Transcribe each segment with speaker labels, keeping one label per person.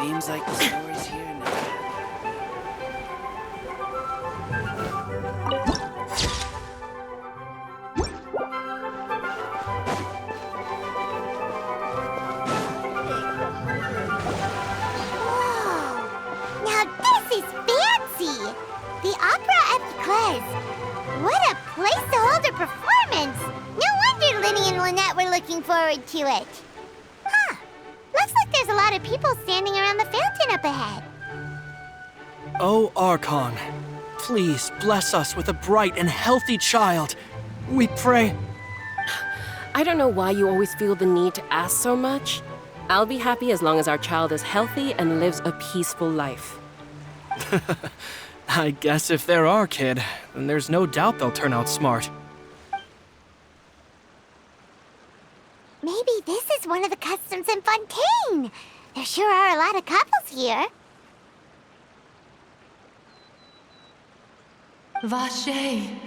Speaker 1: Seems like the story's here now.
Speaker 2: Whoa! Now this is fancy! The Opera at the Clays. What a place to hold a performance! No wonder Linny and Lynette were looking forward to it. Huh. Looks like there's a lot of people standing around the fountain up ahead.
Speaker 3: Oh, Archon, please bless us with a bright and healthy child. We pray.
Speaker 4: I don't know why you always feel the need to ask so much. I'll be happy as long as our child is healthy and lives a peaceful life.
Speaker 3: I guess if they're our kid, then there's no doubt they'll turn out smart.
Speaker 2: Maybe this is one of the customs in Fontaine. There sure are a lot of couples here.
Speaker 5: Vache.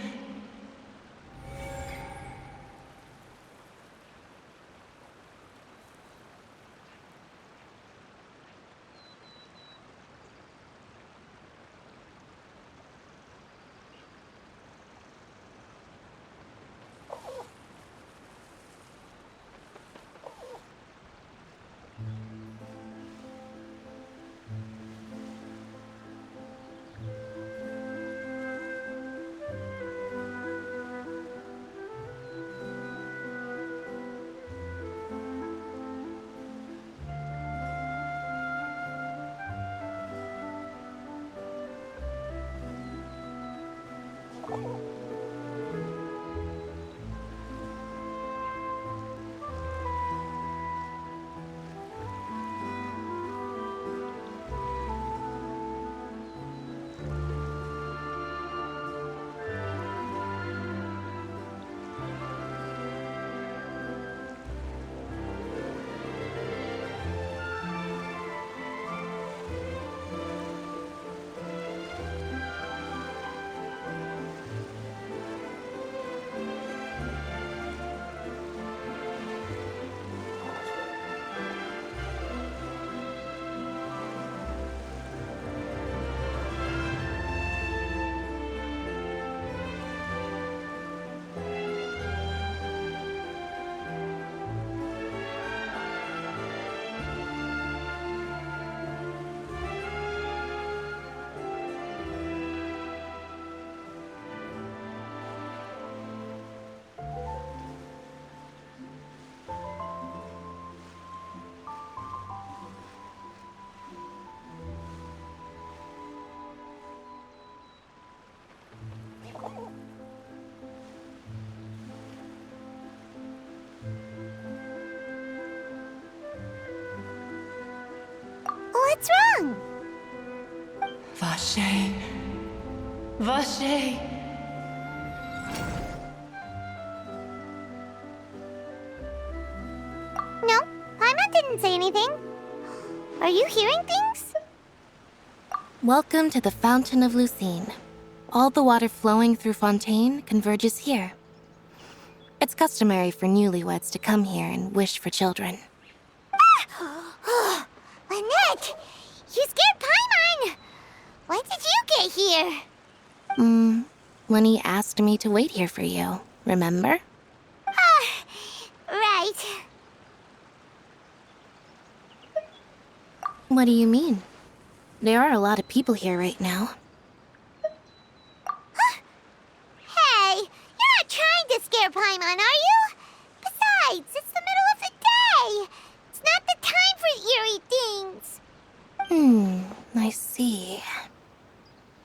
Speaker 2: What's wrong?
Speaker 5: Vache. Vache.
Speaker 2: No, Paimon didn't say anything. Are you hearing things?
Speaker 6: Welcome to the Fountain of Lucine. All the water flowing through Fontaine converges here. It's customary for newlyweds to come here and wish for children.
Speaker 2: Ah! Lynette! You scared Paimon! When did you get here?
Speaker 6: Lenny asked me to wait here for you, remember?
Speaker 2: Right.
Speaker 6: What do you mean? There are a lot of people here right now.
Speaker 2: Hey, you're not trying to scare Paimon, are you? Besides, it's the middle of the day. It's not the time for eerie things.
Speaker 6: I see.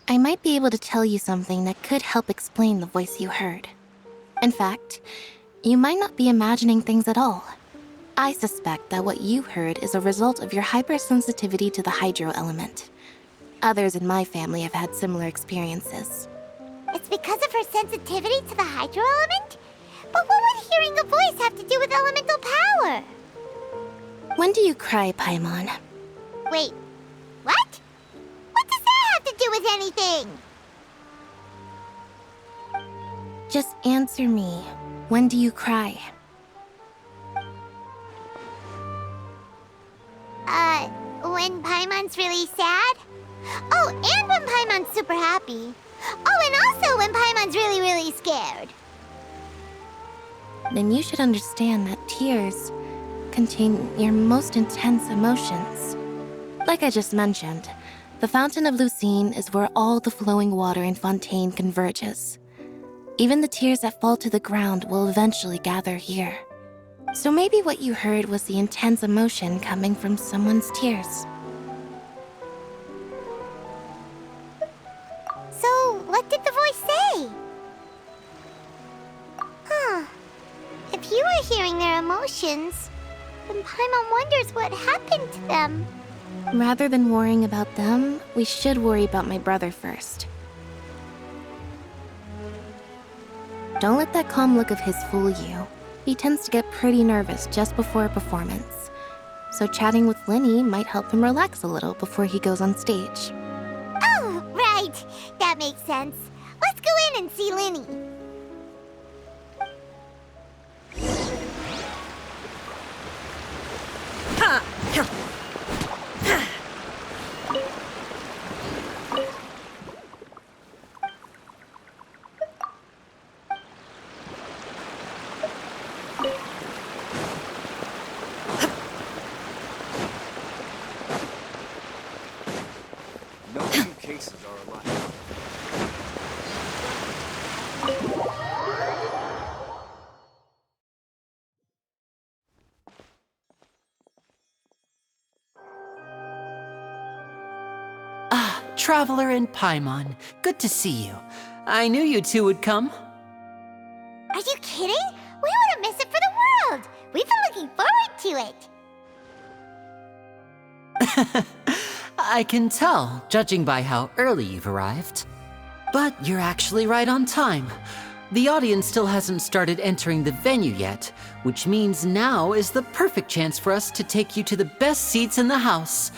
Speaker 6: I might be able to tell you something that could help explain the voice you heard. In fact, you might not be imagining things at all. I suspect that what you heard is a result of your hypersensitivity to the hydro element. Others in my family have had similar experiences.
Speaker 2: It's because of her sensitivity to the hydro element? But what would hearing a voice have to do with elemental power?
Speaker 6: When do you cry, Paimon?
Speaker 2: Wait, what? What does that have to do with anything?
Speaker 6: Just answer me. When do you cry?
Speaker 2: When when Paimon's really sad? Oh, and when Paimon's super happy. Oh, and also when Paimon's really, really scared.
Speaker 6: Then you should understand that tears contain your most intense emotions. Like I just mentioned, the Fountain of Lucine is where all the flowing water in Fontaine converges. Even the tears that fall to the ground will eventually gather here. So maybe what you heard was the intense emotion coming from someone's tears.
Speaker 2: So, what did the voice say? Huh. If you were hearing their emotions, then Paimon wonders what happened to them.
Speaker 6: Rather than worrying about them, we should worry about my brother first. Don't let that calm look of his fool you. He tends to get pretty nervous just before a performance. So chatting with Linny might help him relax a little before he goes on stage.
Speaker 2: Oh, right. That makes sense. Let's go in and see Linny.
Speaker 1: No two cases are alike.
Speaker 5: Traveler and Paimon, good to see you. I knew you two would come.
Speaker 2: Are you kidding? We wouldn't miss it for the world. We've been looking forward to it.
Speaker 5: I can tell, judging by how early you've arrived. But you're actually right on time. The audience still hasn't started entering the venue yet, which means now is the perfect chance for us to take you to the best seats in the house.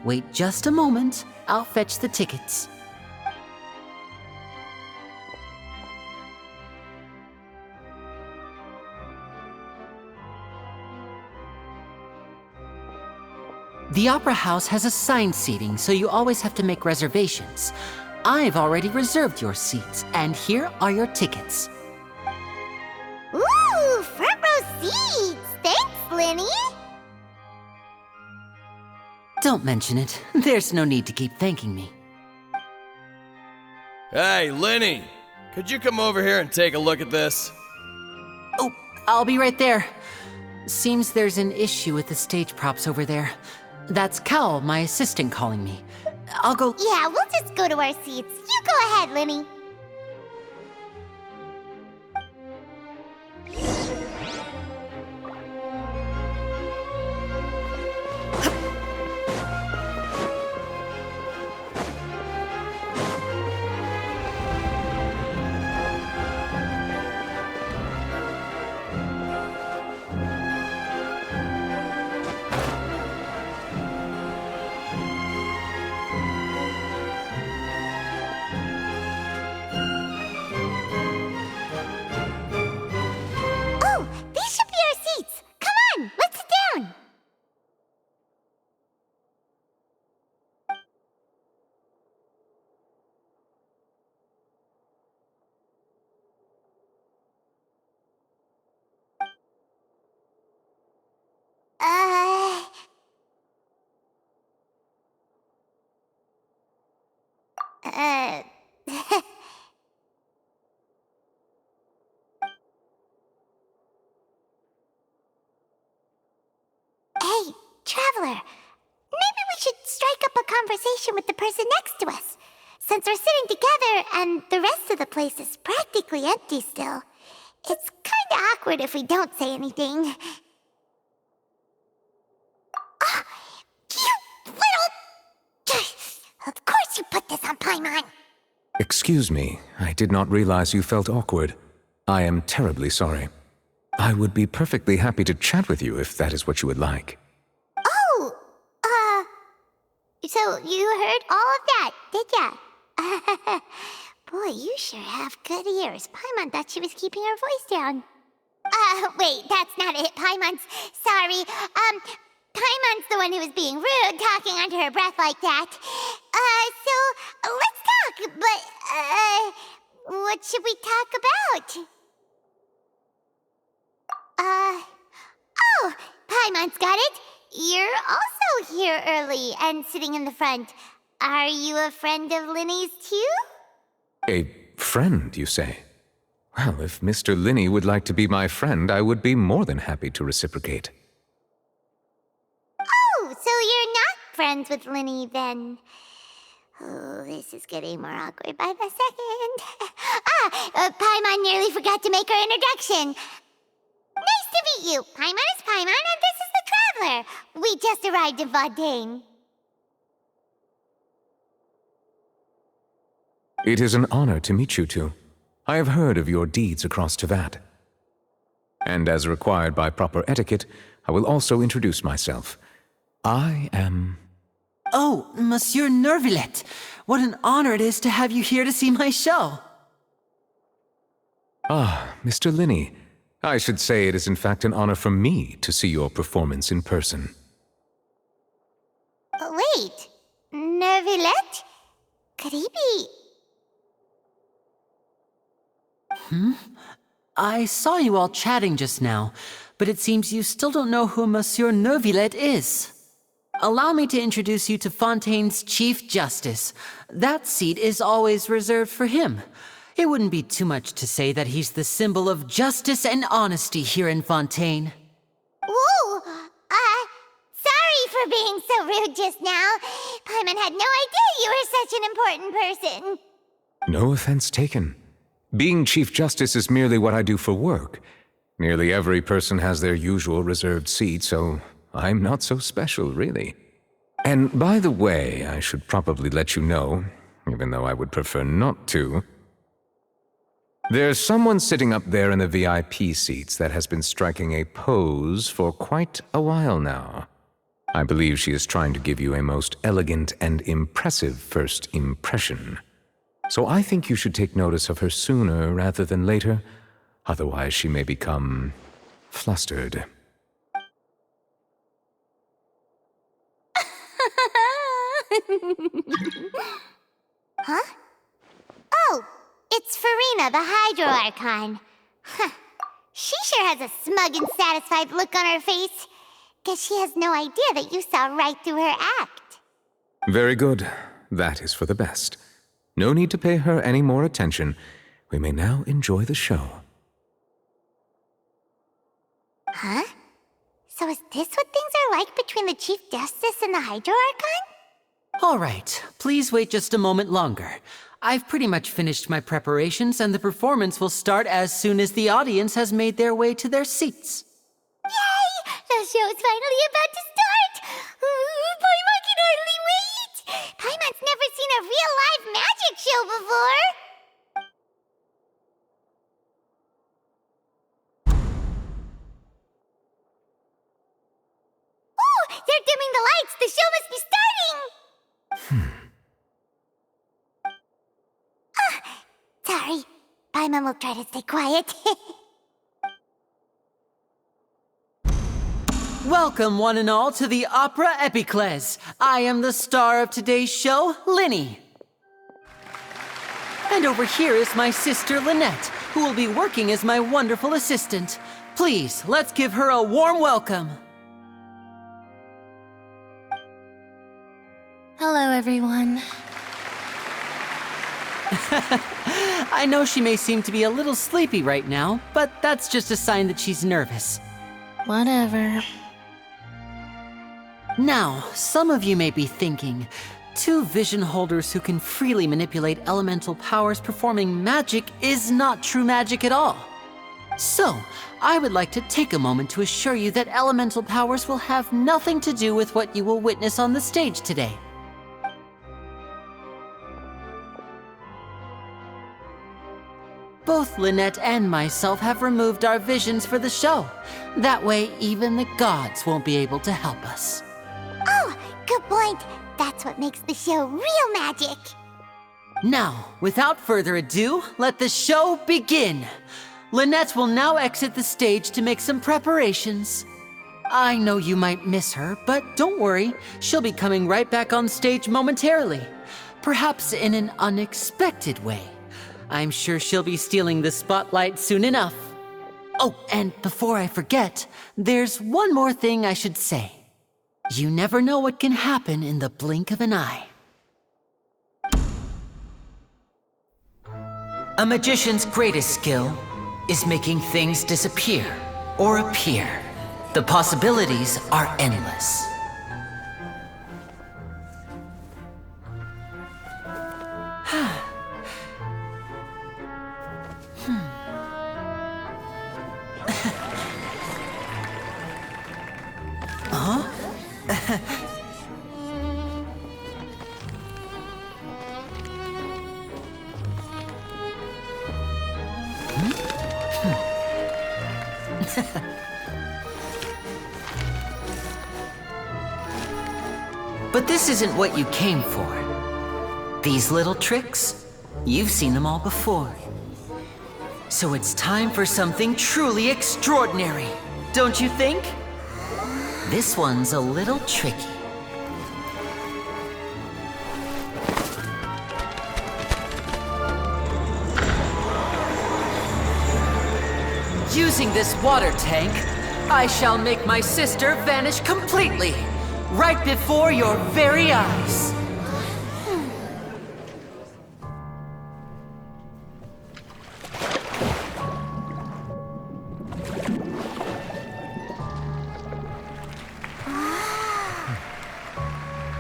Speaker 5: Wait just a moment, I'll fetch the tickets. The Opera House has assigned seating, so you always have to make reservations. I've already reserved your seats, and here are your tickets.
Speaker 2: Ooh, front row seats. Thanks, Linny.
Speaker 5: Don't mention it. There's no need to keep thanking me.
Speaker 7: Hey, Linny! Could you come over here and take a look at this?
Speaker 5: Oh, I'll be right there. Seems there's an issue with the stage props over there. That's Cal, my assistant, calling me. I'll go...
Speaker 2: Yeah, we'll just go to our seats. You go ahead, Linny. Oh, these should be our seats. Come on, let's sit down. Uh... Uh... Hey, Traveler. Maybe we should strike up a conversation with the person next to us. Since we're sitting together and the rest of the place is practically empty still, it's kinda awkward if we don't say anything. Ah, you little... Of course you put this on Paimon.
Speaker 8: Excuse me, I did not realize you felt awkward. I am terribly sorry. I would be perfectly happy to chat with you if that is what you would like.
Speaker 2: Oh, so you heard all of that, did ya? Boy, you sure have good ears. Paimon thought she was keeping her voice down. Wait, that's not it, Paimon. Sorry. Paimon's the one who was being rude, talking under her breath like that. So let's talk, but, what should we talk about? Oh, Paimon's got it. You're also here early and sitting in the front. Are you a friend of Linny's too?
Speaker 8: A friend, you say? Well, if Mr. Linney would like to be my friend, I would be more than happy to reciprocate.
Speaker 2: Oh, so you're not friends with Linny then? Oh, this is getting more awkward by the second. Paimon nearly forgot to make her introduction. Nice to meet you. Paimon is Paimon, and this is the Traveler. We just arrived in Fontaine.
Speaker 8: It is an honor to meet you two. I have heard of your deeds across Tevat. And as required by proper etiquette, I will also introduce myself. I am...
Speaker 5: Oh, Monsieur Nervillet, what an honor it is to have you here to see my show.
Speaker 8: Ah, Mr. Linney. I should say it is in fact an honor for me to see your performance in person.
Speaker 2: Wait, Nervillet? Could he be...
Speaker 5: I saw you all chatting just now, but it seems you still don't know who Monsieur Nervillet is. Allow me to introduce you to Fontaine's Chief Justice. That seat is always reserved for him. It wouldn't be too much to say that he's the symbol of justice and honesty here in Fontaine.
Speaker 2: Whoa! Sorry for being so rude just now. Paimon had no idea you were such an important person.
Speaker 8: No offense taken. Being Chief Justice is merely what I do for work. Nearly every person has their usual reserved seat, so I'm not so special, really. And by the way, I should probably let you know, even though I would prefer not to. There's someone sitting up there in the VIP seats that has been striking a pose for quite a while now. I believe she is trying to give you a most elegant and impressive first impression. So I think you should take notice of her sooner rather than later, otherwise she may become flustered.
Speaker 2: Huh? Oh, it's Farina, the Hydro Archon. Huh. She sure has a smug and satisfied look on her face. Guess she has no idea that you saw right through her act.
Speaker 8: Very good. That is for the best. No need to pay her any more attention. We may now enjoy the show.
Speaker 2: Huh? So is this what things are like between the Chief Justice and the Hydro Archon?
Speaker 5: All right, please wait just a moment longer. I've pretty much finished my preparations, and the performance will start as soon as the audience has made their way to their seats.
Speaker 2: Yay! The show's finally about to start! Paimon can hardly wait! Paimon's never seen a real live magic show before! Oh! They're dimming the lights! The show must be starting! Sorry. Paimon will try to stay quiet.
Speaker 5: Welcome, one and all, to the Opera Epiclese. I am the star of today's show, Linny. And over here is my sister, Lynette, who will be working as my wonderful assistant. Please, let's give her a warm welcome.
Speaker 6: Hello, everyone.
Speaker 5: I know she may seem to be a little sleepy right now, but that's just a sign that she's nervous.
Speaker 6: Whatever.
Speaker 5: Now, some of you may be thinking, two vision holders who can freely manipulate elemental powers performing magic is not true magic at all. So, I would like to take a moment to assure you that elemental powers will have nothing to do with what you will witness on the stage today. Both Lynette and myself have removed our visions for the show. That way, even the gods won't be able to help us.
Speaker 2: Oh, good point. That's what makes the show real magic.
Speaker 5: Now, without further ado, let the show begin. Lynette will now exit the stage to make some preparations. I know you might miss her, but don't worry. She'll be coming right back on stage momentarily. Perhaps in an unexpected way. I'm sure she'll be stealing the spotlight soon enough. Oh, and before I forget, there's one more thing I should say. You never know what can happen in the blink of an eye. A magician's greatest skill is making things disappear or appear. The possibilities are endless. But this isn't what you came for. These little tricks, you've seen them all before. So it's time for something truly extraordinary, don't you think? This one's a little tricky. Using this water tank, I shall make my sister vanish completely, right before your very eyes.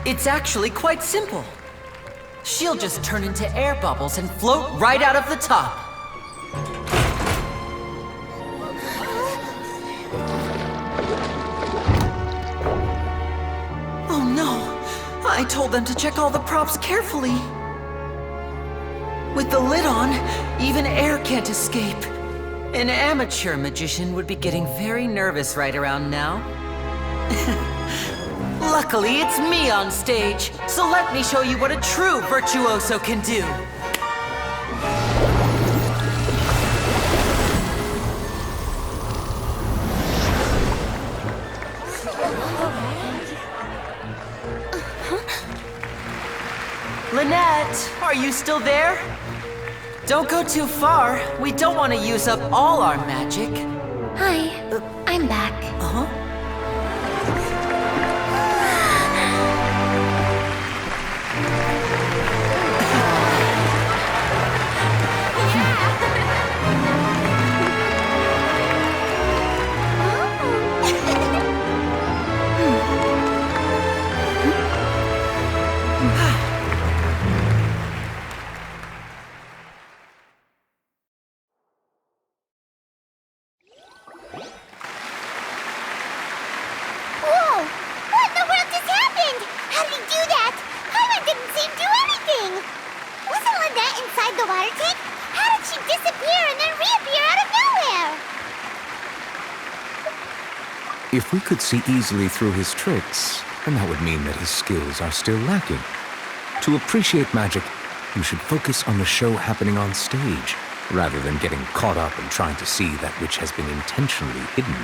Speaker 5: It's actually quite simple. She'll just turn into air bubbles and float right out of the top. Oh no! I told them to check all the props carefully. With the lid on, even air can't escape. An amateur magician would be getting very nervous right around now. Luckily, it's me on stage, so let me show you what a true virtuoso can do. Lynette, are you still there? Don't go too far. We don't want to use up all our magic.
Speaker 6: Hi, I'm back.
Speaker 5: Uh-huh.
Speaker 2: Whoa! What in the world just happened? How did he do that? Hyman didn't seem to do anything. Wasn't Lynette inside the water tank? How did she disappear and then reappear out of nowhere?
Speaker 8: If we could see easily through his tricks, then that would mean that his skills are still lacking. To appreciate magic, you should focus on the show happening on stage, rather than getting caught up in trying to see that which has been intentionally hidden.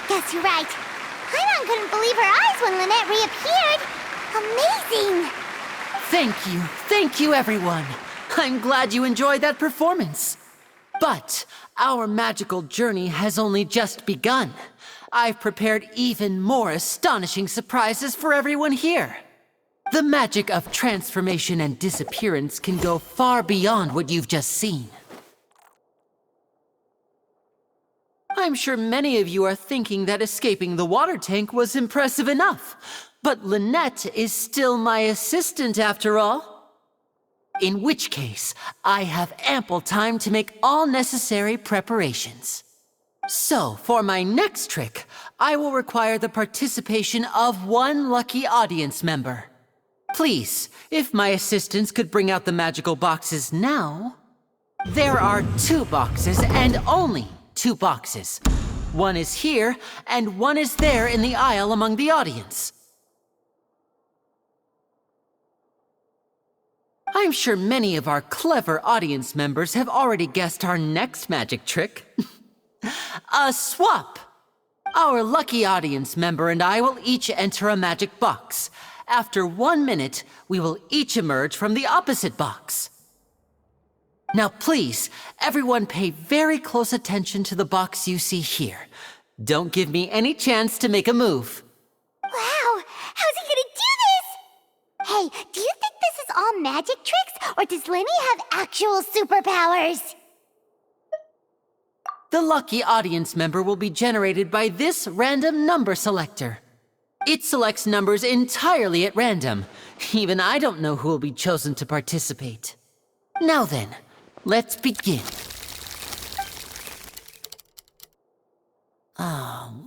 Speaker 2: Guess you're right. Hyman couldn't believe her eyes when Lynette reappeared. Amazing!
Speaker 5: Thank you everyone. I'm glad you enjoyed that performance. But our magical journey has only just begun. I've prepared even more astonishing surprises for everyone here. The magic of transformation and disappearance can go far beyond what you've just seen. I'm sure many of you are thinking that escaping the water tank was impressive enough, but Lynette is still my assistant after all. In which case, I have ample time to make all necessary preparations. So, for my next trick, I will require the participation of one lucky audience member. Please, if my assistants could bring out the magical boxes now. There are 2 boxes and only 2 boxes. One is here, and one is there in the aisle among the audience. I'm sure many of our clever audience members have already guessed our next magic trick. A swap! Our lucky audience member and I will each enter a magic box. After 1 minute, we will each emerge from the opposite box. Now please, everyone pay very close attention to the box you see here. Don't give me any chance to make a move.
Speaker 2: Wow, how's he gonna do this? Hey, do you think this is all magic tricks, or does Lenny have actual superpowers?
Speaker 5: The lucky audience member will be generated by this random number selector. It selects numbers entirely at random. Even I don't know who will be chosen to participate. Now then, let's begin.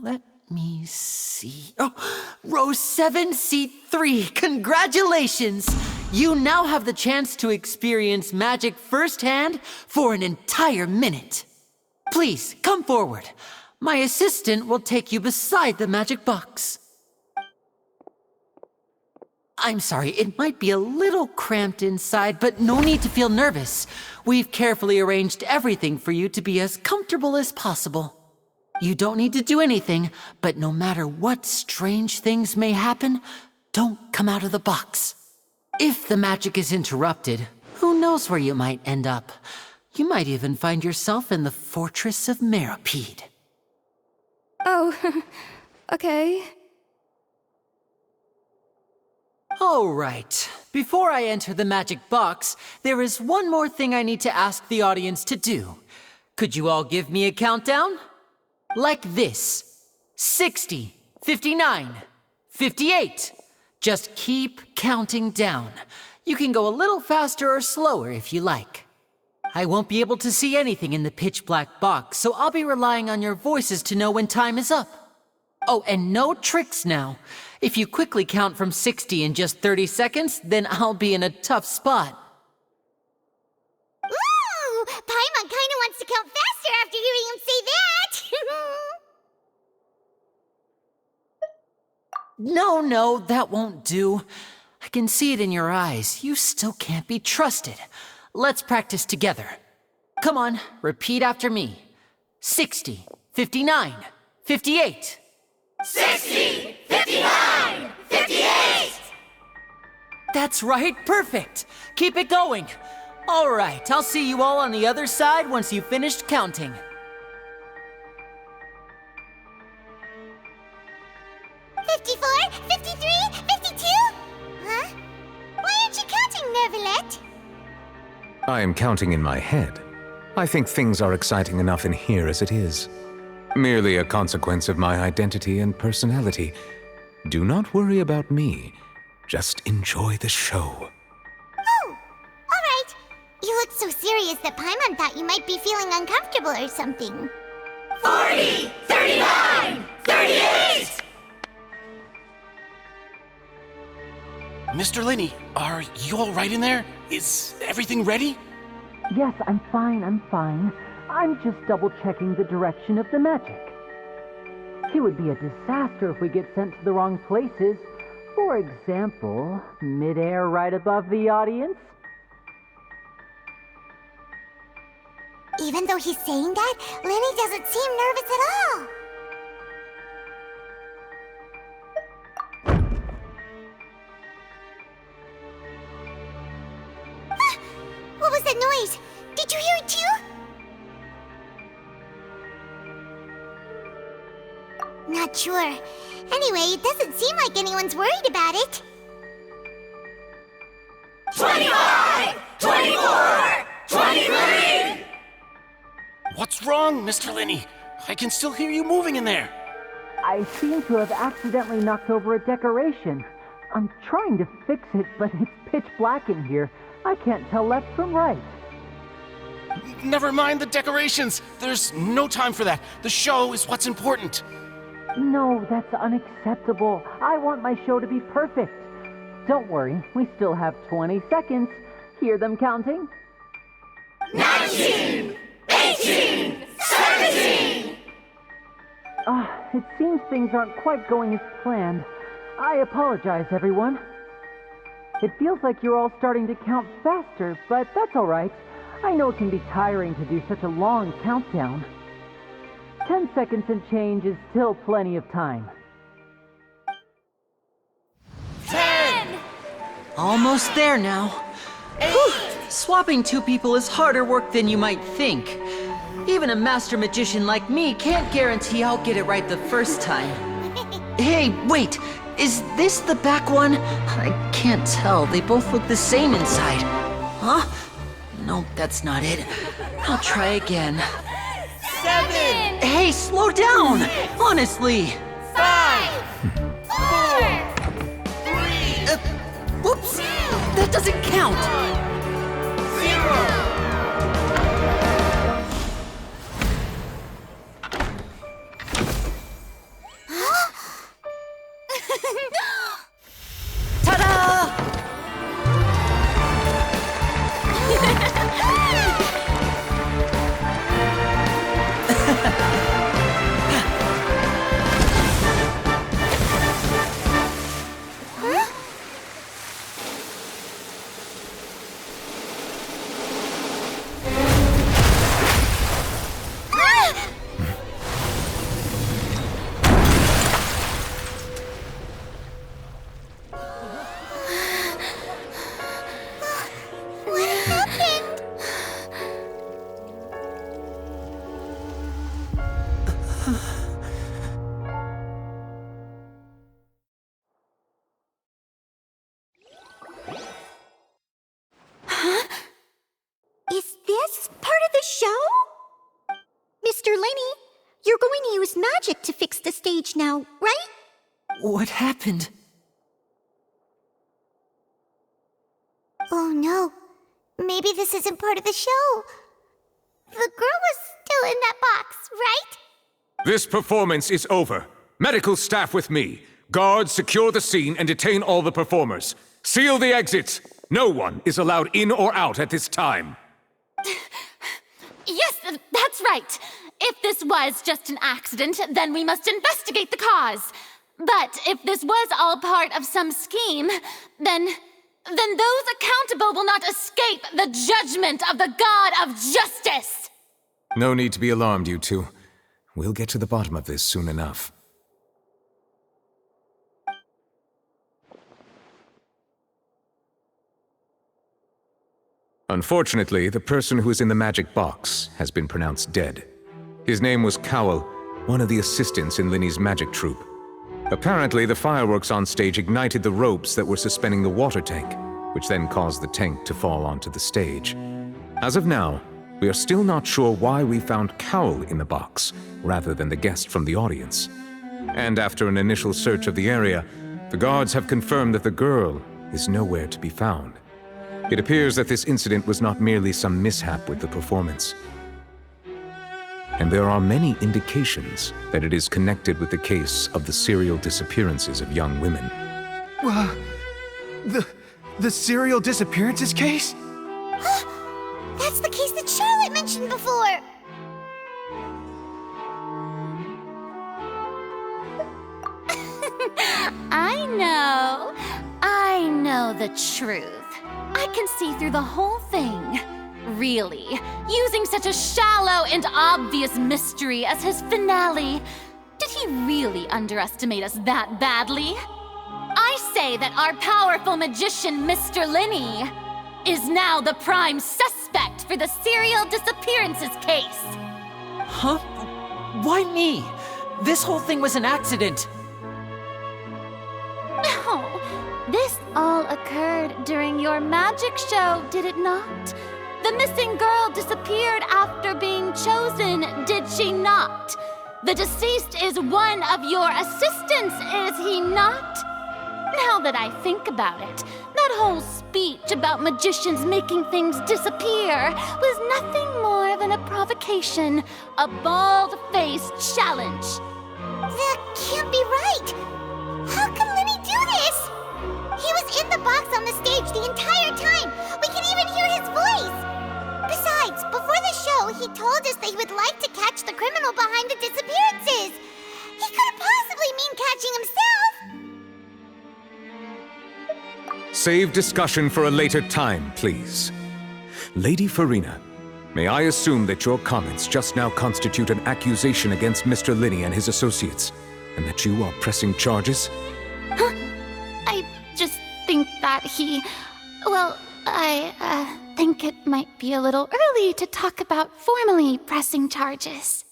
Speaker 5: Let me see. Oh, row 7, seat 3. Congratulations! You now have the chance to experience magic firsthand for an entire minute. Please, come forward. My assistant will take you beside the magic box. I'm sorry, it might be a little cramped inside, but no need to feel nervous. We've carefully arranged everything for you to be as comfortable as possible. You don't need to do anything, but no matter what strange things may happen, don't come out of the box. If the magic is interrupted, who knows where you might end up? You might even find yourself in the Fortress of Meropide.
Speaker 9: Oh, okay.
Speaker 5: All right. Before I enter the magic box, there is one more thing I need to ask the audience to do. Could you all give me a countdown? Like this. 60, 59, 58. Just keep counting down. You can go a little faster or slower if you like. I won't be able to see anything in the pitch black box, so I'll be relying on your voices to know when time is up. Oh, and no tricks now. If you quickly count from 60 in just 30 seconds, then I'll be in a tough spot.
Speaker 2: Ooh! Paimon kinda wants to count faster after hearing him say that!
Speaker 5: No, that won't do. I can see it in your eyes. You still can't be trusted. Let's practice together. Come on, repeat after me. 60, 59, 58.
Speaker 2: 60! 59! 58!
Speaker 5: That's right, perfect. Keep it going. All right, I'll see you all on the other side once you've finished counting.
Speaker 2: $54, $53, $52? Huh? Why aren't you counting, Nervalet?
Speaker 8: I am counting in my head. I think things are exciting enough in here as it is. Merely a consequence of my identity and personality. Do not worry about me. Just enjoy the show.
Speaker 2: Oh, alright. You look so serious that Paimon thought you might be feeling uncomfortable or something. 40! 39! 38!
Speaker 10: Mr. Linney, are you all right in there? Is everything ready?
Speaker 3: Yes, I'm fine. I'm just double-checking the direction of the magic. It would be a disaster if we get sent to the wrong places. For example, mid-air right above the audience.
Speaker 2: Even though he's saying that, Lenny doesn't seem nervous at all. What was that noise? Did you hear it too? Not sure. Anyway, it doesn't seem like anyone's worried about it. 25! 24! 23!
Speaker 10: What's wrong, Mr. Linney? I can still hear you moving in there.
Speaker 3: I seem to have accidentally knocked over a decoration. I'm trying to fix it, but it's pitch black in here. I can't tell left from right.
Speaker 10: Never mind the decorations. There's no time for that. The show is what's important.
Speaker 3: No, that's unacceptable. I want my show to be perfect. Don't worry, we still have 20 seconds. Hear them counting?
Speaker 2: 19! 18! 17!
Speaker 3: It seems things aren't quite going as planned. I apologize, everyone. It feels like you're all starting to count faster, but that's all right. I know it can be tiring to do such a long countdown. 10 seconds and change is still plenty of time.
Speaker 9: 10!
Speaker 5: Almost there now. Whew. Swapping two people is harder work than you might think. Even a master magician like me can't guarantee I'll get it right the first time. Hey, wait! Is this the back one? I can't tell. They both look the same inside. Huh? No, that's not it. I'll try again.
Speaker 9: 7!
Speaker 5: Hey, slow down! Honestly!
Speaker 9: 5! 4!
Speaker 5: Whoops! That doesn't count!
Speaker 9: 0!
Speaker 5: Ta-da!
Speaker 2: What happened?
Speaker 11: Is this part of the show? Mr. Lenny, you're going to use magic to fix the stage now, right?
Speaker 5: What happened?
Speaker 2: Oh no. Maybe this isn't part of the show. The girl was still in that box, right?
Speaker 8: This performance is over. Medical staff with me. Guards, secure the scene and detain all the performers. Seal the exits. No one is allowed in or out at this time.
Speaker 12: Yes, that's right. If this was just an accident, then we must investigate the cause. But if this was all part of some scheme, then those accountable will not escape the judgment of the God of Justice.
Speaker 8: No need to be alarmed, you two. We'll get to the bottom of this soon enough. Unfortunately, the person who is in the magic box has been pronounced dead. His name was Cowell, one of the assistants in Linny's magic troupe. Apparently, the fireworks on stage ignited the ropes that were suspending the water tank, which then caused the tank to fall onto the stage. As of now, we are still not sure why we found Cowell in the box, rather than the guest from the audience. And after an initial search of the area, the guards have confirmed that the girl is nowhere to be found. It appears that this incident was not merely some mishap with the performance. And there are many indications that it is connected with the case of the serial disappearances of young women.
Speaker 1: The serial disappearances case?
Speaker 2: That's the case that Charlotte mentioned before.
Speaker 12: I know the truth. I can see through the whole thing. Really, using such a shallow and obvious mystery as his finale, did he really underestimate us that badly? I say that our powerful magician, Mr. Linny, is now the prime suspect for the serial disappearances case.
Speaker 5: Huh? Why me? This whole thing was an accident.
Speaker 12: No, this all occurred during your magic show, did it not? The missing girl disappeared after being chosen, did she not? The deceased is one of your assistants, is he not? Now that I think about it, that whole speech about magicians making things disappear was nothing more than a provocation, a bald-faced challenge.
Speaker 2: That can't be right. How could Linny do this? He was in the box on the stage the entire time. We can even hear his voice. Besides, before the show, he told us that he would like to catch the criminal behind the disappearances. He couldn't possibly mean catching himself.
Speaker 8: Save discussion for a later time, please. Lady Farina, May I assume that your comments just now constitute an accusation against Mr. Linney and his associates, and that you are pressing charges?
Speaker 12: I just think that I think it might be a little early to talk about formally pressing charges.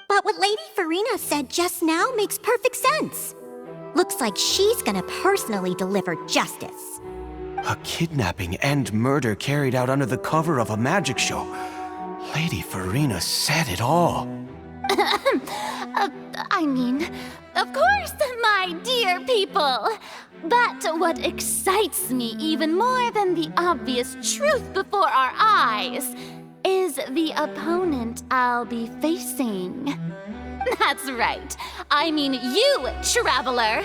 Speaker 11: But what Lady Farina said just now makes perfect sense. Looks like she's gonna personally deliver justice.
Speaker 10: A kidnapping and murder carried out under the cover of a magic show. Lady Farina said it all.
Speaker 12: I mean, of course, my dear people. But what excites me even more than the obvious truth before our eyes is the opponent I'll be facing. That's right. I mean you, Traveler.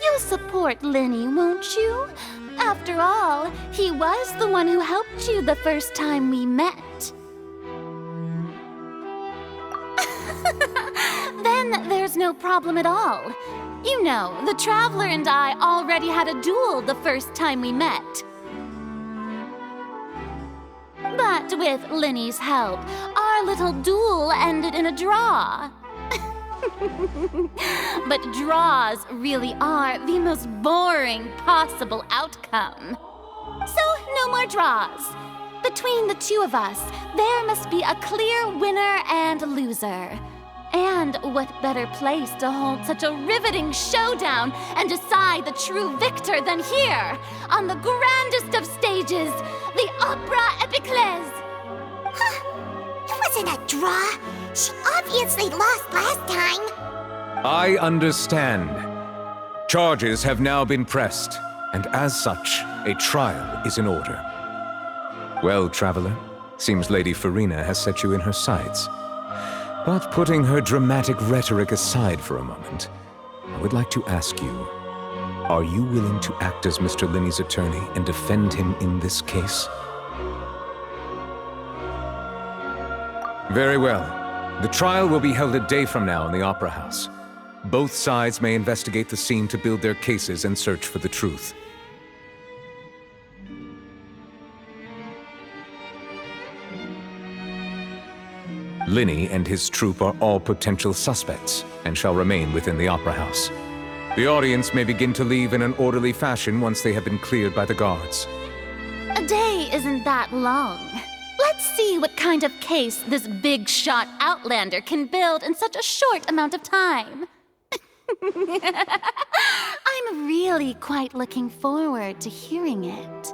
Speaker 12: You'll support Linney, won't you? After all, he was the one who helped you the first time we met. Then there's no problem at all. You know, the Traveler and I already had a duel the first time we met. But with Linney's help, our little duel ended in a draw. But draws really are the most boring possible outcome. So, no more draws. Between the two of us, there must be a clear winner and loser. And what better place to hold such a riveting showdown and decide the true victor than here, on the grandest of stages, the Opera Epiclese.
Speaker 2: It wasn't a draw. She obviously lost last time.
Speaker 8: I understand. Charges have now been pressed, and as such, a trial is in order. Well, Traveler, seems Lady Farina has set you in her sights. But putting her dramatic rhetoric aside for a moment, I would like to ask you, are you willing to act as Mr. Linney's attorney and defend him in this case? Very well. The trial will be held a day from now in the Opera House. Both sides may investigate the scene to build their cases and search for the truth. Linney and his troupe are all potential suspects and shall remain within the Opera House. The audience may begin to leave in an orderly fashion once they have been cleared by the guards.
Speaker 12: A day isn't that long. Let's see what kind of case this big-shot outlander can build in such a short amount of time. I'm really quite looking forward to hearing it.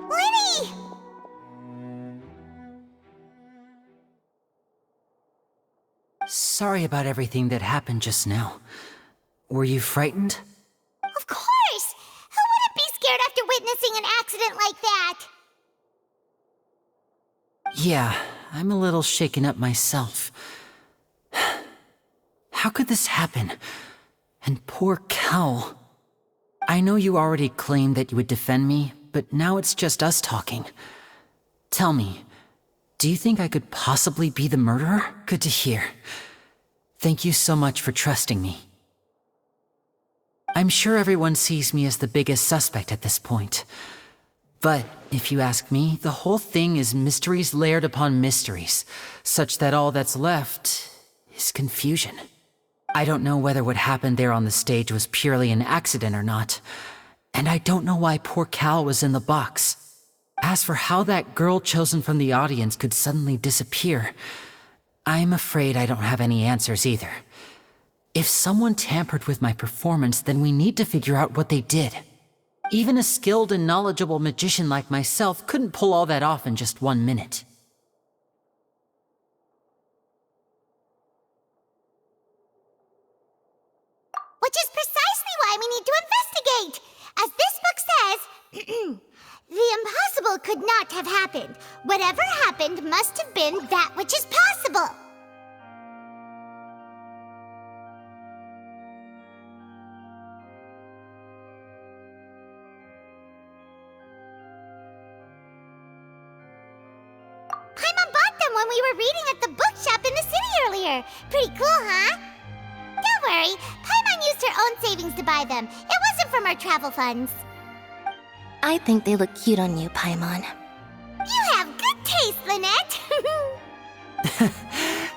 Speaker 2: Linney!
Speaker 5: Sorry about everything that happened just now. Were you frightened?
Speaker 2: Of course! Who wouldn't be scared after witnessing an accident like that?
Speaker 5: Yeah, I'm a little shaken up myself. How could this happen? And poor Cal. I know you already claimed that you would defend me, but now it's just us talking. Tell me, do you think I could possibly be the murderer? Good to hear. Thank you so much for trusting me. I'm sure everyone sees me as the biggest suspect at this point. But if you ask me, the whole thing is mysteries layered upon mysteries, such that all that's left is confusion. I don't know whether what happened there on the stage was purely an accident or not, and I don't know why poor Cal was in the box. As for how that girl chosen from the audience could suddenly disappear, I'm afraid I don't have any answers either. If someone tampered with my performance, then we need to figure out what they did. Even a skilled and knowledgeable magician like myself couldn't pull all that off in just 1 minute.
Speaker 2: Which is precisely why we need to investigate! As this book says, the impossible could not have happened. Whatever happened must have been that which is possible. Paimon bought them when we were reading at the bookshop in the city earlier. Pretty cool, huh? Don't worry, Paimon used her own savings to buy them. It wasn't from our travel funds.
Speaker 6: I think they look cute on you, Paimon.
Speaker 2: You have good taste, Lynette.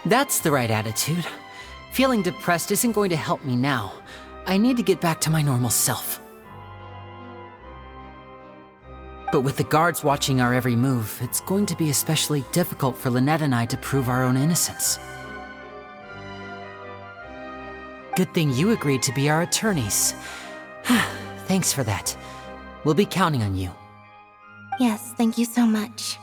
Speaker 5: That's the right attitude. Feeling depressed isn't going to help me now. I need to get back to my normal self. But with the guards watching our every move, it's going to be especially difficult for Lynette and I to prove our own innocence. Good thing you agreed to be our attorneys. Thanks for that. We'll be counting on you.
Speaker 6: Yes, thank you so much.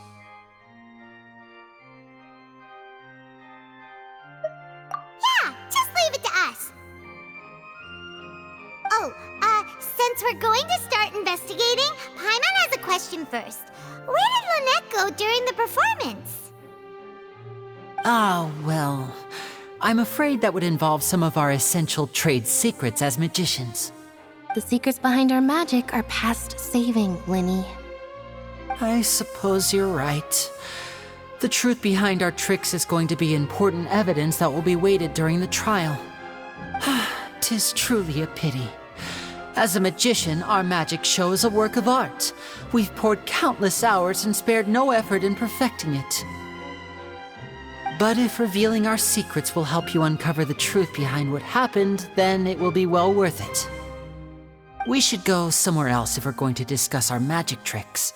Speaker 2: Yeah, just leave it to us. Oh, since we're going to start investigating, Paimon has a question first. Where did Lynette go during the performance?
Speaker 5: Ah, well, I'm afraid that would involve some of our essential trade secrets as magicians.
Speaker 6: The secrets behind our magic are past saving, Linny.
Speaker 5: I suppose you're right. The truth behind our tricks is going to be important evidence that will be weighted during the trial. 'Tis truly a pity. As a magician, our magic show is a work of art. We've poured countless hours and spared no effort in perfecting it. But if revealing our secrets will help you uncover the truth behind what happened, then it will be well worth it. We should go somewhere else if we're going to discuss our magic tricks.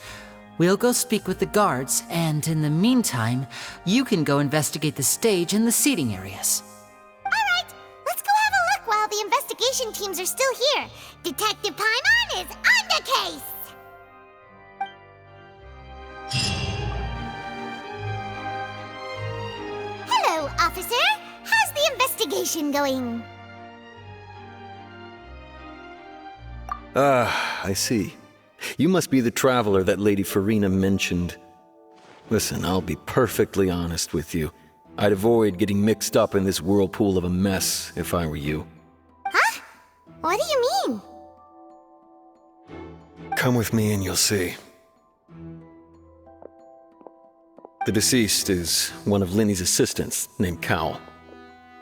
Speaker 5: We'll go speak with the guards, and in the meantime, you can go investigate the stage and the seating areas.
Speaker 2: Alright, let's go have a look while the investigation teams are still here. Detective Paimon is on the case! Hello, officer. How's the investigation going?
Speaker 13: Ah, I see. You must be the traveler that Lady Farina mentioned. Listen, I'll be perfectly honest with you. I'd avoid getting mixed up in this whirlpool of a mess if I were you.
Speaker 2: Huh? What do you mean?
Speaker 13: Come with me and you'll see. The deceased is one of Linny's assistants, named Cal.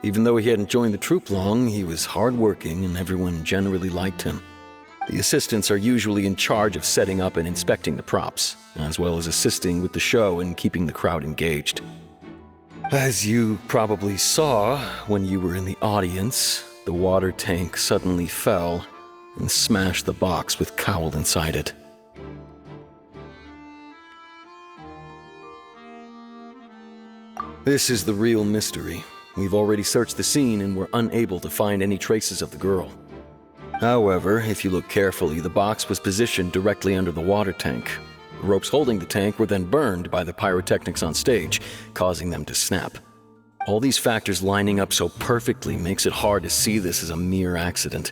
Speaker 13: Even though he hadn't joined the troupe long, he was hardworking and everyone generally liked him. The assistants are usually in charge of setting up and inspecting the props, as well as assisting with the show and keeping the crowd engaged. As you probably saw when you were in the audience, the water tank suddenly fell and smashed the box with Cowl inside it. This is the real mystery. We've already searched the scene and were unable to find any traces of the girl. However, if you look carefully, the box was positioned directly under the water tank. The ropes holding the tank were then burned by the pyrotechnics on stage, causing them to snap. All these factors lining up so perfectly makes it hard to see this as a mere accident.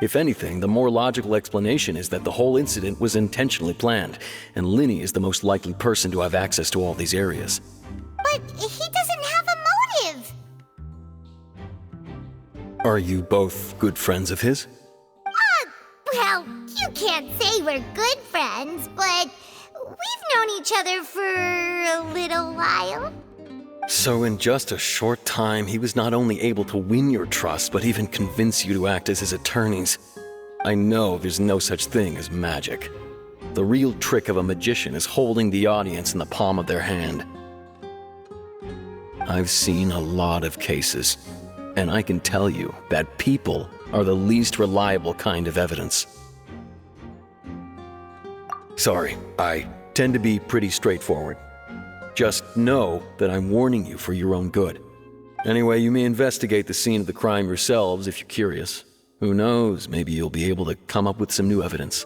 Speaker 13: If anything, the more logical explanation is that the whole incident was intentionally planned, and Linny is the most likely person to have access to all these areas.
Speaker 2: But he doesn't have a motive!
Speaker 13: Are you both good friends of his?
Speaker 2: Well, you can't say we're good friends, but we've known each other for a little while.
Speaker 13: So in just a short time, he was not only able to win your trust, but even convince you to act as his attorneys. I know there's no such thing as magic. The real trick of a magician is holding the audience in the palm of their hand. I've seen a lot of cases, and I can tell you that people are the least reliable kind of evidence. Sorry, I tend to be pretty straightforward. Just know that I'm warning you for your own good. Anyway, you may investigate the scene of the crime yourselves if you're curious. Who knows, maybe you'll be able to come up with some new evidence.